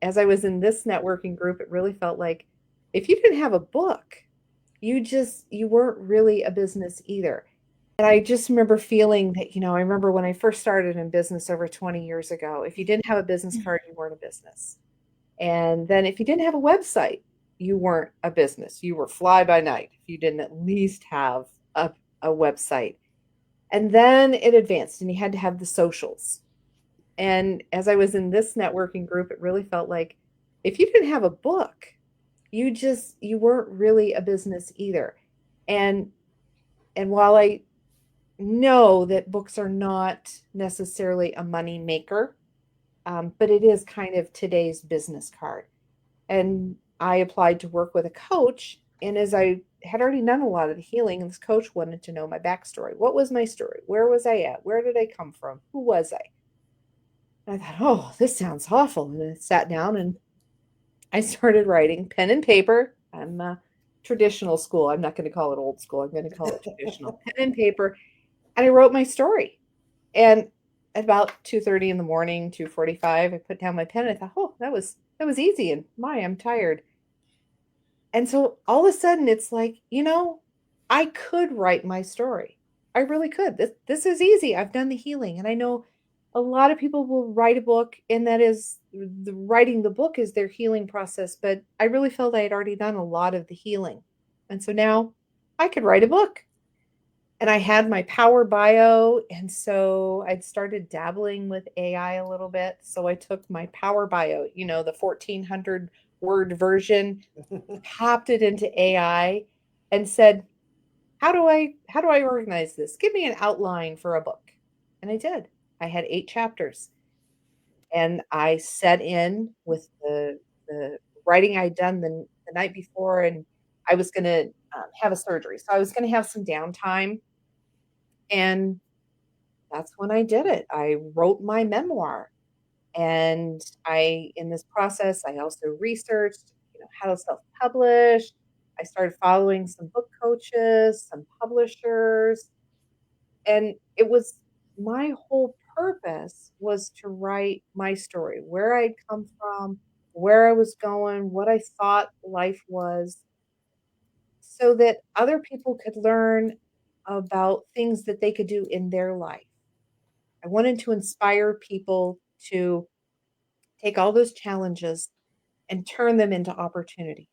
as I was in this networking group, it really felt like if you didn't have a book, you weren't really a business either. And I just remember feeling that, I remember when I first started in business over 20 years ago, if you didn't have a business card, you weren't a business. And then if you didn't have a website, you weren't a business. You were fly by night if you didn't at least have a website. And then it advanced and you had to have the socials. And as I was in this networking group, it really felt like if you didn't have a book, you weren't really a business either. And and while I know that books are not necessarily a money maker, but it is kind of today's business card. And I applied to work with a coach. And as I had already done a lot of the healing, and this coach wanted to know my backstory. What was my story? Where was I at? Where did I come from? Who was I? And I thought, oh, this sounds awful. And I sat down and I started writing pen and paper. I'm traditional school. I'm not going to call it old school. I'm going to call it traditional pen and paper. And I wrote my story. And at about 2:30 in the morning, 2:45, I put down my pen and I thought, oh, that was easy. And my, I'm tired. And so all of a sudden it's like, I could write my story. I really could. This is easy. I've done the healing. And I know a lot of people will write a book and that is the writing the book is their healing process, but I really felt I had already done a lot of the healing. And so now I could write a book. And I had my power bio, and so I'd started dabbling with AI a little bit. So I took my power bio, the 1,400 word version, popped it into AI and said, how do I organize this? Give me an outline for a book. And I did. I had 8 chapters. And I set in with the writing I'd done the night before, and I was going to have a surgery. So I was going to have some downtime. And that's when I did it. I wrote my memoir. And in this process, I also researched, how to self-publish. I started following some book coaches, some publishers, and it was my whole purpose was to write my story, where I'd come from, where I was going, what I thought life was, so that other people could learn about things that they could do in their life. I wanted to inspire people to take all those challenges and turn them into opportunities.